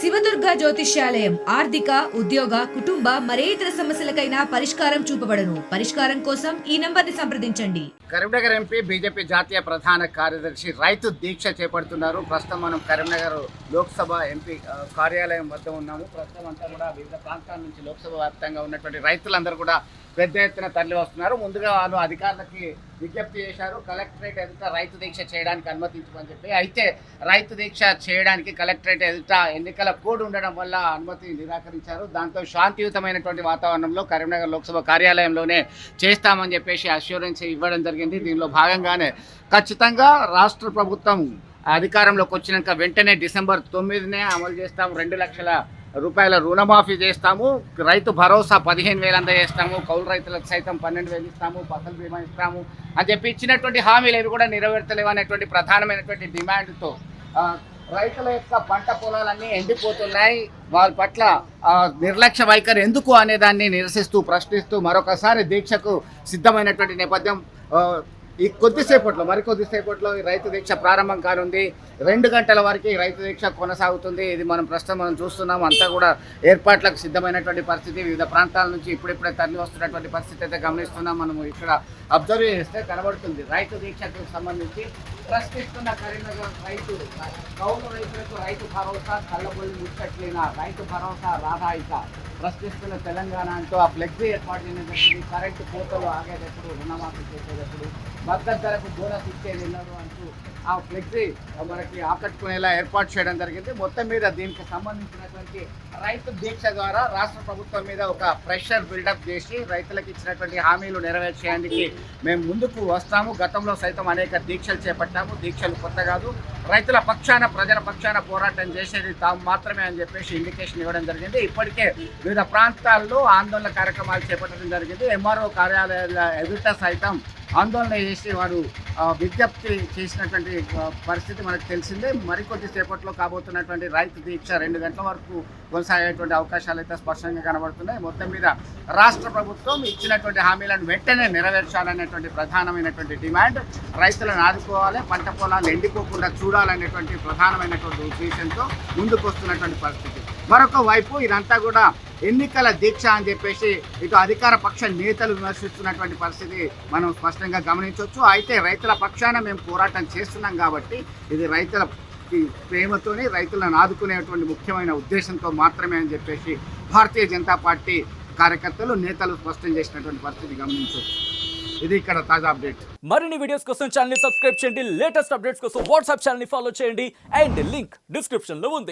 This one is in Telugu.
శివదుర్గ జ్యోతిష్యాలయం ఆర్థిక ఉద్యోగ కుటుంబ మరే ఇతర సమస్యలకైనా పరిష్కారం చూపబడను. పరిష్కారం కోసం ఈ నంబర్ని సంప్రదించండి. కరీంనగర్ ఎంపీ బీజేపీ జాతీయ ప్రధాన కార్యదర్శి రైతు దీక్ష చేపడుతున్నారు. ప్రస్తుతం మనం కరీంనగర్ లోక్సభ ఎంపీ కార్యాలయం వద్ద ఉన్నాము. ప్రస్తుతం అంతా కూడా వివిధ ప్రాంతాల నుంచి లోక్సభ వ్యాప్తంగా ఉన్నటువంటి రైతులందరూ కూడా పెద్ద ఎత్తున తరలి వస్తున్నారు. ముందుగా వాళ్ళు అధికారులకి విజ్ఞప్తి చేశారు, కలెక్టరేట్ ఎదుట రైతు దీక్ష చేయడానికి అనుమతించమని చెప్పి. అయితే రైతు దీక్ష చేయడానికి కలెక్టరేట్ ఎదుట ఎన్నికల కోడ్ ఉండడం వల్ల అనుమతి నిరాకరించారు. దాంతో శాంతియుతమైనటువంటి వాతావరణంలో కరీంనగర్ లోక్సభ కార్యాలయంలోనే చేస్తామని చెప్పేసి అష్యూరెన్స్ ఇవ్వడం జరిగింది. దీనిలో భాగంగానే ఖచ్చితంగా రాష్ట్ర ప్రభుత్వం అధికారంలోకి వచ్చినాక వెంటనే డిసెంబర్ 9నే అమలు చేస్తాం. 2 లక్షల రూపాయల రుణమాఫీ చేస్తాము, రైతు భరోసా 15,000 అందజేస్తాము, కౌలు రైతులకు సైతం 12,000 ఇస్తాము, ఫసల్ బీమా ఇస్తాము అని చెప్పి ఇచ్చినటువంటి హామీలు ఏవి కూడా నెరవేర్తలేవు అనేటువంటి ప్రధానమైనటువంటి డిమాండ్తో రైతుల యొక్క పంట పొలాలన్నీ ఎండిపోతున్నాయి. వాళ్ళ పట్ల నిర్లక్ష్య వైఖరి ఎందుకు అనేదాన్ని నిరసిస్తూ ప్రశ్నిస్తూ మరొకసారి దీక్షకు సిద్ధమైనటువంటి నేపథ్యం. ఈ మరికొద్దిసేపట్లో ఈ రైతు దీక్ష ప్రారంభం కానుంది. 2 గంటల వరకు ఈ రైతు దీక్ష కొనసాగుతుంది. ఇది మనం చూస్తున్నాం. అంతా కూడా ఏర్పాట్లకు సిద్ధమైనటువంటి పరిస్థితి. వివిధ ప్రాంతాల నుంచి ఇప్పుడిప్పుడే తరలి వస్తున్నటువంటి పరిస్థితి అయితే గమనిస్తున్నాం. మనము ఇక్కడ అబ్జర్వ్ చేస్తే కనబడుతుంది. రైతు దీక్షకు సంబంధించి ప్రశ్నిస్తున్న కరీంనగర్ కౌలు రైతులకు రైతు భరోసా, కళ్ళబొల్లి ముచ్చట్లేనా, రైతు భరోసా రాధాయిక ప్రశ్నిస్తున్న తెలంగాణ అంటూ ఆ ఫ్లెక్సీ ఏర్పాటు చేయడం, కరెంటు కోతలు ఆగేటప్పుడు, రుణమాఫీ చేసేటప్పుడు, మద్దతు ధరకు బోనస్ ఇచ్చేది ఎన్నడూ అంటూ ఆ ఫ్లెక్సీ మనకి ఆకట్టుకునేలా ఏర్పాటు చేయడం జరిగింది. మొత్తం మీద దీనికి సంబంధించినటువంటి రైతు దీక్ష ద్వారా రాష్ట్ర ప్రభుత్వం మీద ఒక ప్రెషర్ బిల్డప్ చేసి రైతులకు ఇచ్చినటువంటి హామీలు నెరవేర్చేందుకు మేము ముందుకు వస్తాము. గతంలో సైతం అనేక దీక్షలు చేపట్టాము. దీక్షలు కొత్త కాదు. రైతుల పక్షాన, ప్రజల పక్షాన పోరాటం చేసేది తాము మాత్రమే అని చెప్పేసి ఇండికేషన్ ఇవ్వడం జరిగింది. ఇప్పటికే వివిధ ప్రాంతాల్లో ఆందోళన కార్యక్రమాలు చేపట్టడం జరిగింది. ఎంఆర్ఓ కార్యాలయాల ఎదుట సైతం ఆందోళన చేసి వారు విజ్ఞప్తి చేసినటువంటి పరిస్థితి మనకు తెలిసిందే. మరికొద్ది సేపట్లో కాబోతున్నటువంటి రైతు దీక్ష 2 గంటల వరకు కొనసాగేటువంటి అవకాశాలు అయితే స్పష్టంగా కనబడుతున్నాయి. మొత్తం మీద రాష్ట్ర ప్రభుత్వం ఇచ్చినటువంటి హామీలను వెంటనే నెరవేర్చాలనేటువంటి ప్రధానమైనటువంటి డిమాండ్. రైతులను ఆదుకోవాలి, పంట పొలాలు ఎండిపోకుండా చూడాలనేటువంటి ప్రధానమైనటువంటి ఉద్దేశంతో ముందుకు వస్తున్నటువంటి పరిస్థితి. మరొక వైపు ఇదంతా కూడా ఎన్నికల దీక్ష అని చెప్పేసి ఇటు అధికార పక్ష నేతలు విమర్శిస్తున్నటువంటి పరిస్థితి మనం స్పష్టంగా గమనించవచ్చు. అయితే రైతుల పక్షాన మేము పోరాటం చేస్తున్నాం కాబట్టి ఇది రైతులకి ప్రేమతోనే, రైతులను ఆదుకునేటువంటి ముఖ్యమైన ఉద్దేశంతో మాత్రమే అని చెప్పేసి భారతీయ జనతా పార్టీ కార్యకర్తలు, నేతలు స్పష్టం చేసినటువంటి పరిస్థితి గమనించవచ్చు. ఇది ఇక్కడ తాజా అప్డేట్. మరిన్ని వీడియోస్ కోసం ఛానల్ ని సబ్స్క్రైబ్ చేయండి. లేటెస్ట్ అప్డేట్స్ కోసం వాట్సాప్ ఛానల్ ని ఫాలో చేయండి. అండ్ లింక్ డిస్క్రిప్షన్ లో ఉంది.